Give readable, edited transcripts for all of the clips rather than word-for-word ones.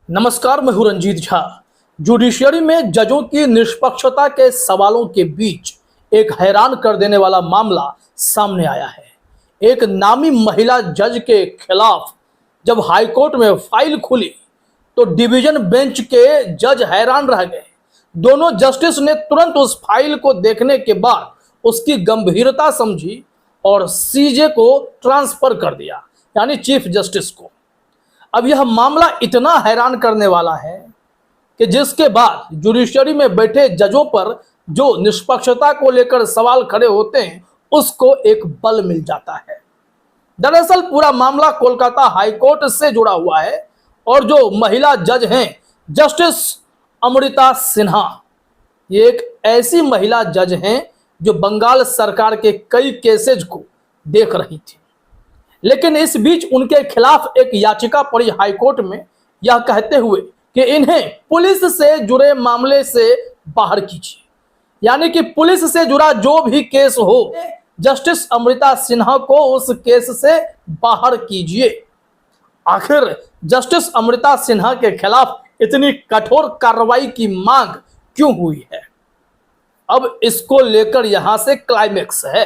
नमस्कार, मैं हूं रंजीत झा। जुडिशरी में जजों की निष्पक्षता के सवालों के बीच एक हैरान कर देने वाला मामला सामने आया है। एक नामी महिला जज के खिलाफ जब हाईकोर्ट में फाइल खुली तो डिवीजन बेंच के जज हैरान रह गए। दोनों जस्टिस ने तुरंत उस फाइल को देखने के बाद उसकी गंभीरता समझी और सीजे को ट्रांसफर कर दिया, यानी चीफ जस्टिस को। अब यह मामला इतना हैरान करने वाला है कि जिसके बाद जुडिशरी में बैठे जजों पर जो निष्पक्षता को लेकर सवाल खड़े होते हैं उसको एक बल मिल जाता है। दरअसल पूरा मामला कोलकाता हाईकोर्ट से जुड़ा हुआ है और जो महिला जज हैं जस्टिस अमृता सिन्हा, ये एक ऐसी महिला जज हैं जो बंगाल सरकार के कई केसेज को देख रही थी। लेकिन इस बीच उनके खिलाफ एक याचिका पड़ी हाईकोर्ट में, यह कहते हुए कि इन्हें पुलिस से जुड़े मामले से बाहर कीजिए, यानी कि पुलिस से जुड़ा जो भी केस हो जस्टिस अमृता सिन्हा को उस केस से बाहर कीजिए। आखिर जस्टिस अमृता सिन्हा के खिलाफ इतनी कठोर कार्रवाई की मांग क्यों हुई है? अब इसको लेकर यहां से क्लाइमेक्स है।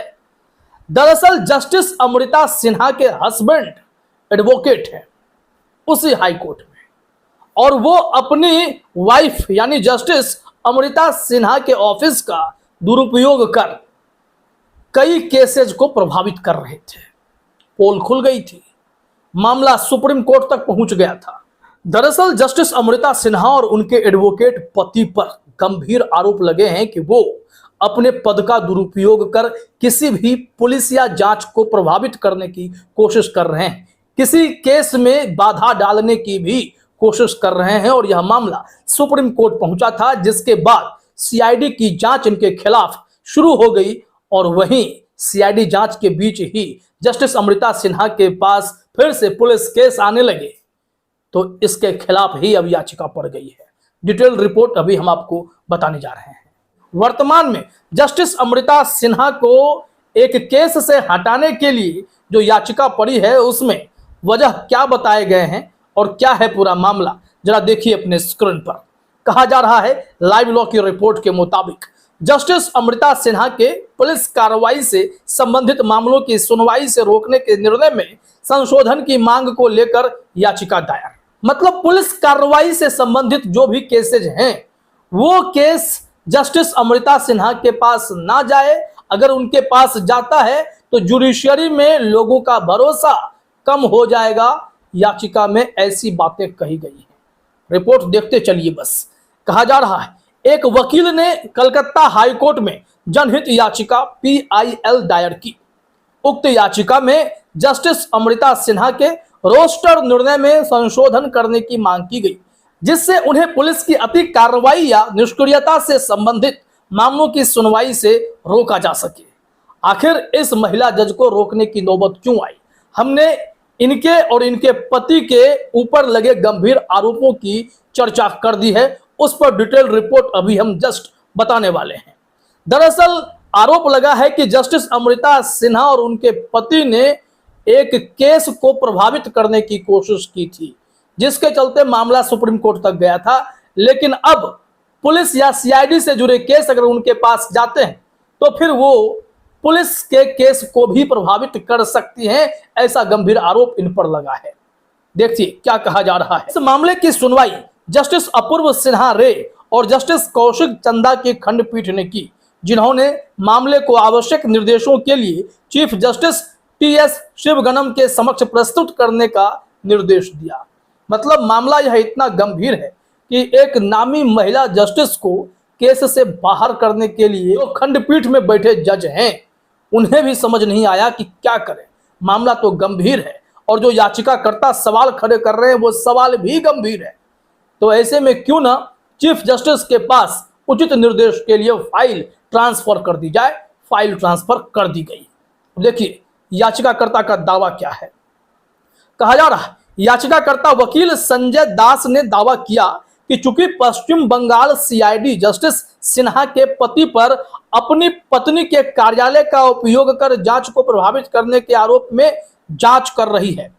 दरअसल जस्टिस अमृता सिन्हा के हस्बैंड एडवोकेट हैं उसी हाईकोर्ट में, और वो अपनी वाइफ यानी जस्टिस अमृता सिन्हा के ऑफिस का दुरुपयोग कर कई केसेज को प्रभावित कर रहे थे। पोल खुल गई थी, मामला सुप्रीम कोर्ट तक पहुंच गया था। दरअसल जस्टिस अमृता सिन्हा और उनके एडवोकेट पति पर गंभीर आरोप लगे हैं कि वो अपने पद का दुरुपयोग कर किसी भी पुलिस या जांच को प्रभावित करने की कोशिश कर रहे हैं, किसी केस में बाधा डालने की भी कोशिश कर रहे हैं। और यह मामला सुप्रीम कोर्ट पहुंचा था, जिसके बाद सीआईडी की जांच इनके खिलाफ शुरू हो गई। और वहीं सीआईडी जांच के बीच ही जस्टिस अमृता सिन्हा के पास फिर से पुलिस केस आने लगे, तो इसके खिलाफ ही अब याचिका पड़ गई है। डिटेल रिपोर्ट अभी हम आपको बताने जा रहे हैं। वर्तमान में जस्टिस अमृता सिन्हा को एक केस से हटाने के लिए जो याचिका पड़ी है उसमें वजह क्या बताए गए हैं और क्या है पूरा मामला, जरा देखिए अपने स्क्रीन पर। कहा जा रहा है लाइव लॉ की रिपोर्ट के मुताबिक जस्टिस अमृता सिन्हा के पुलिस कार्रवाई से संबंधित मामलों की सुनवाई से रोकने के निर्णय में संशोधन की मांग को लेकर याचिका दायर। मतलब पुलिस कार्रवाई से संबंधित जो भी केसेज हैं वो केस जस्टिस अमृता सिन्हा के पास ना जाए। अगर उनके पास जाता है तो जुडिशरी में लोगों का भरोसा कम हो जाएगा। याचिका में ऐसी बातें कही गई हैं। रिपोर्ट देखते चलिए बस। कहा जा रहा है एक वकील ने कलकत्ता हाईकोर्ट में जनहित याचिका PIL दायर की। उक्त याचिका में जस्टिस अमृता सिन्हा के रोस्टर निर्णय में संशोधन करने की मांग की गई, जिससे उन्हें पुलिस की अति कार्रवाई या निष्क्रियता से संबंधित मामलों की सुनवाई से रोका जा सके। आखिर इस महिला जज को रोकने की नौबत क्यों आई? हमने इनके और इनके पति के ऊपर लगे गंभीर आरोपों की चर्चा कर दी है, उस पर डिटेल रिपोर्ट अभी हम जस्ट बताने वाले हैं। दरअसल आरोप लगा है कि जस्टिस अमृता सिन्हा और उनके पति ने एक केस को प्रभावित करने की कोशिश की थी, जिसके चलते मामला सुप्रीम कोर्ट तक गया था। लेकिन अब पुलिस या सीआईडी से जुड़े केस अगर उनके पास जाते हैं तो फिर वो पुलिस के केस को भी प्रभावित कर सकती हैं, ऐसा गंभीर आरोप इन पर लगा है। देखिए क्या कहा जा रहा है। इस मामले की सुनवाई जस्टिस अपूर्व सिन्हा रे और जस्टिस कौशिक चंदा की खंडपीठ ने की, जिन्होंने मामले को आवश्यक निर्देशों के लिए चीफ जस्टिस TS शिवगणम के समक्ष प्रस्तुत करने का निर्देश दिया। मतलब मामला यह इतना गंभीर है कि एक नामी महिला जस्टिस को केस से बाहर करने के लिए जो खंडपीठ में बैठे जज हैं उन्हें भी समझ नहीं आया कि क्या करें। मामला तो गंभीर है और जो याचिकाकर्ता सवाल खड़े कर रहे हैं वो सवाल भी गंभीर है। तो ऐसे में क्यों ना चीफ जस्टिस के पास उचित निर्देश के लिए फाइल ट्रांसफर कर दी जाए। फाइल ट्रांसफर कर दी गई। देखिए याचिकाकर्ता का दावा क्या है। कहा जा रहा है याचिकाकर्ता वकील संजय दास ने दावा किया कि चूंकि पश्चिम बंगाल सीआईडी जस्टिस सिन्हा के पति पर अपनी पत्नी के कार्यालय का उपयोग कर जांच को प्रभावित करने के आरोप में जांच कर रही है,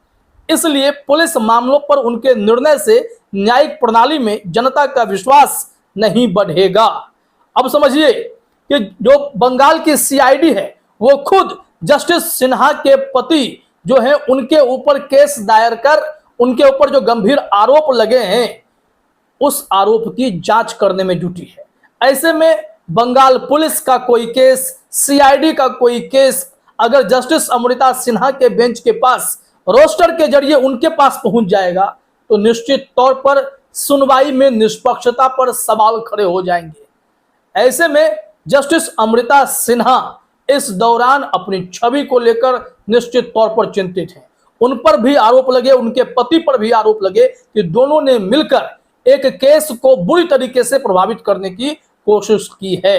इसलिए पुलिस मामलों पर उनके निर्णय से न्यायिक प्रणाली में जनता का विश्वास नहीं बढ़ेगा। अब समझिए कि जो बंगाल की सीआईडी है वो खुद जस्टिस सिन्हा के पति जो है उनके ऊपर केस दायर कर उनके ऊपर जो गंभीर आरोप लगे हैं उस आरोप की जांच करने में जुटी है। ऐसे में बंगाल पुलिस का कोई केस, सीआईडी का कोई केस अगर जस्टिस अमृता सिन्हा के बेंच के पास रोस्टर के जरिए उनके पास पहुंच जाएगा तो निश्चित तौर पर सुनवाई में निष्पक्षता पर सवाल खड़े हो जाएंगे। ऐसे में जस्टिस अमृता सिन्हा इस दौरान अपनी छवि को लेकर निश्चित तौर पर चिंतित हैं। उन पर भी आरोप लगे, उनके पति पर भी आरोप लगे कि दोनों ने मिलकर एक केस को बुरी तरीके से प्रभावित करने की कोशिश की है।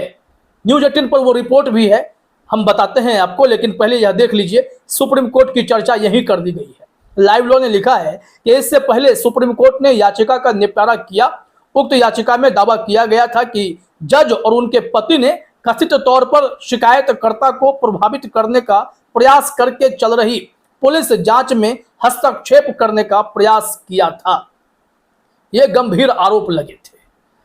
न्यूज़ 18 पर वो रिपोर्ट भी है, हम बताते हैं आपको, लेकिन पहले यह देख लीजिए सुप्रीम कोर्ट की चर्चा यहीं कर दी गई है। लाइव लॉ ने लिखा है कि इससे पहले सुप्रीम कोर्ट ने याचिका का निपटारा किया। उक्त याचिका में दावा किया गया था कि जज और उनके पति ने कथित तौर पर शिकायतकर्ता को प्रभावित करने का प्रयास करके चल रही पुलिस जांच में हस्तक्षेप करने का प्रयास किया था। ये गंभीर आरोप लगे थे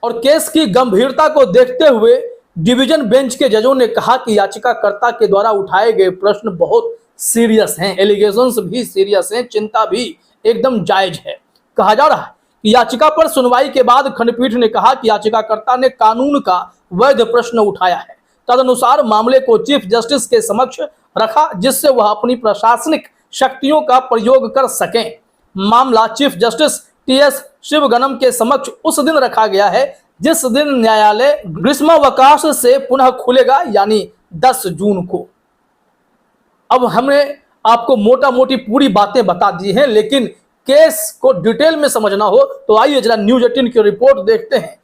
और केस की गंभीरता को देखते हुए डिवीजन बेंच के जजों ने कहा कि याचिकाकर्ता के द्वारा उठाए गए प्रश्न बहुत सीरियस हैं, एलिगेशंस भी सीरियस हैं, चिंता भी एकदम जायज है। कहा जा रहा है कि याचिका पर सुनवाई के बाद खंडपीठ ने कहा कि याचिकाकर्ता ने कानून का वैध प्रश्न उठाया है। तदनुसार मामले को चीफ जस्टिस के समक्ष रखा जिससे वह अपनी प्रशासनिक शक्तियों का प्रयोग कर सकें। मामला चीफ जस्टिस टीएस शिवगणम के समक्ष उस दिन रखा गया है जिस दिन न्यायालय ग्रीष्मावकाश से पुनः खुलेगा, यानी 10 जून को। अब हमने आपको मोटा मोटी पूरी बातें बता दी हैं, लेकिन केस को डिटेल में समझना हो तो आइए जरा न्यूज़ 18 की रिपोर्ट देखते हैं।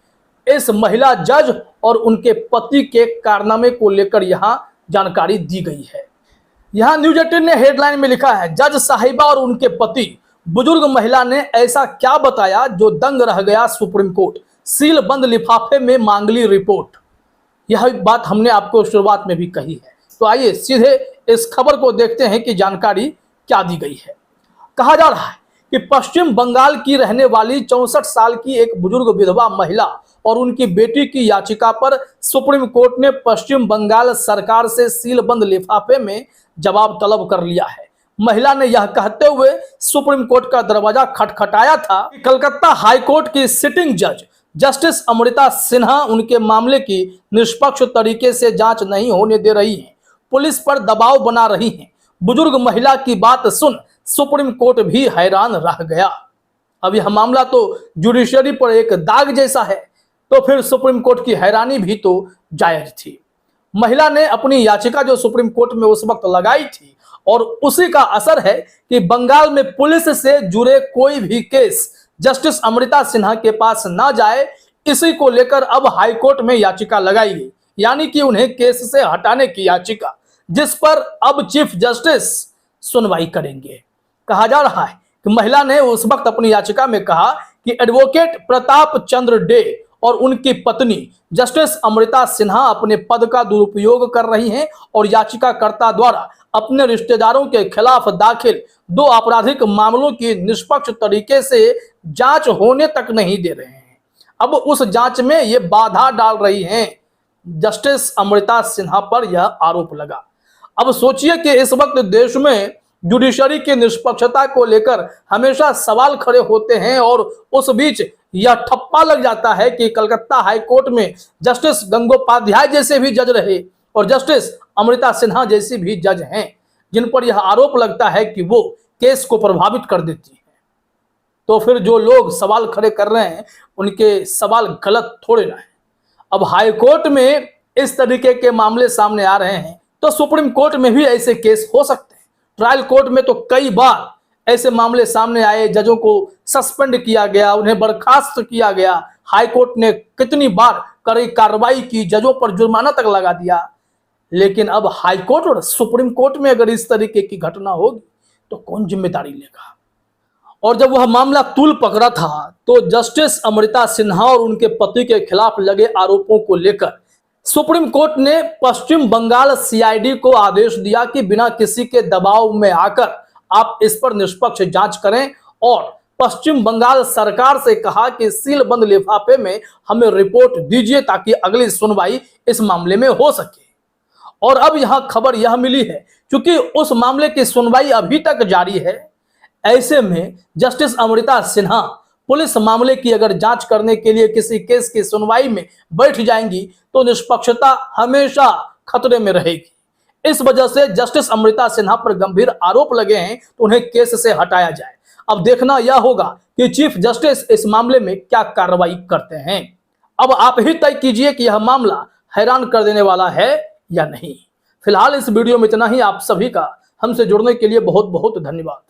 इस महिला जज और उनके पति के कारनामे को लेकर यहां जानकारी दी गई है। यहां न्यूज़ 18 ने हेडलाइन में लिखा है, जज साहिबा और उनके पति बुजुर्ग महिला ने ऐसा क्या बताया जो दंग रह गया सुप्रीम कोर्ट, सील बंद लिफाफे में मांगली रिपोर्ट। यह बात हमने आपको शुरुआत में भी कही है। तो आइए सीधे इस खबर को देखते हैं कि जानकारी क्या दी गई है। कहा जा रहा है कि पश्चिम बंगाल की रहने वाली 64 साल की एक बुजुर्ग विधवा महिला और उनकी बेटी की याचिका पर सुप्रीम कोर्ट ने पश्चिम बंगाल सरकार से सीलबंद लिफाफे में जवाब तलब कर लिया है। महिला ने यह कहते हुए सुप्रीम कोर्ट का दरवाजा खटखटाया था कि कलकत्ता हाईकोर्ट की सिटिंग जज जस्टिस अमृता सिन्हा उनके मामले की निष्पक्ष तरीके से जांच नहीं होने दे रही हैं, पुलिस पर दबाव बना रही हैं। बुजुर्ग महिला की बात सुन सुप्रीम कोर्ट भी हैरान रह गया। अब यह मामला तो जुडिशरी पर एक दाग जैसा है, तो फिर सुप्रीम कोर्ट की हैरानी भी तो जायज थी। महिला ने अपनी याचिका जो सुप्रीम कोर्ट में उस वक्त लगाई थी और उसी का असर है कि बंगाल में पुलिस से जुड़े कोई भी केस जस्टिस अमृता सिन्हा के पास ना जाए, इसी को लेकर अब हाईकोर्ट में याचिका लगाई गई, यानी कि उन्हें केस से हटाने की याचिका, जिस पर अब चीफ जस्टिस सुनवाई करेंगे। कहा जा रहा है कि महिला ने उस वक्त अपनी याचिका में कहा कि एडवोकेट प्रताप चंद्र डे और उनकी पत्नी जस्टिस अमृता सिन्हा अपने पद का दुरुपयोग कर रही हैं और याचिकाकर्ता द्वारा अपने रिश्तेदारों के खिलाफ दाखिल 2 आपराधिक मामलों की निष्पक्ष तरीके से जांच होने तक नहीं दे रहे हैं। अब उस जांच में ये बाधा डाल रही हैं। जस्टिस अमृता सिन्हा पर यह आरोप लगा। अब सोचिए कि इस वक्त देश में जुडिशरी की निष्पक्षता को लेकर हमेशा सवाल खड़े होते हैं और उस बीच यह ठप्पा लग जाता है कि कलकत्ता हाईकोर्ट में जस्टिस गंगोपाध्याय जैसे भी जज रहे और जस्टिस अमृता सिन्हा जैसी भी जज हैं, जिन पर यह आरोप लगता है कि वो केस को प्रभावित कर देती है। तो फिर जो लोग सवाल खड़े कर रहे हैं उनके सवाल गलत थोड़े ना है। अब हाईकोर्ट में इस तरीके के मामले सामने आ रहे हैं तो सुप्रीम कोर्ट में भी ऐसे केस हो सकते हैं। ट्रायल कोर्ट में तो कई बार ऐसे मामले सामने आए, जजों को सस्पेंड किया गया, उन्हें बर्खास्त किया गया। हाईकोर्ट ने कितनी बार कड़ी कार्रवाई की, जजों पर जुर्माना तक लगा दिया। लेकिन अब हाईकोर्ट और सुप्रीम कोर्ट में अगर इस तरीके की घटना होगी तो कौन जिम्मेदारी लेगा। और जब वह मामला तूल पकड़ा था तो जस्टिस अमृता सिन्हा और उनके पति के खिलाफ लगे आरोपों को लेकर सुप्रीम कोर्ट ने पश्चिम बंगाल सीआईडी को आदेश दिया कि बिना किसी के दबाव में आकर आप इस पर निष्पक्ष जांच करें और पश्चिम बंगाल सरकार से कहा कि सीलबंद लिफाफे में हमें रिपोर्ट दीजिए ताकि अगली सुनवाई इस मामले में हो सके। और अब यहां खबर यह मिली है, क्योंकि उस मामले की सुनवाई अभी तक जारी है, ऐसे में जस्टिस अमृता सिन्हा पुलिस मामले की अगर जांच करने के लिए किसी केस की सुनवाई में बैठ जाएंगी तो निष्पक्षता हमेशा खतरे में रहेगी। इस वजह से जस्टिस अमृता सिन्हा पर गंभीर आरोप लगे हैं तो उन्हें केस से हटाया जाए। अब देखना यह होगा कि चीफ जस्टिस इस मामले में क्या कार्रवाई करते हैं। अब आप ही तय कीजिए कि यह मामला हैरान कर देने वाला है या नहीं। फिलहाल इस वीडियो में इतना ही। आप सभी का हमसे जुड़ने के लिए बहुत बहुत धन्यवाद।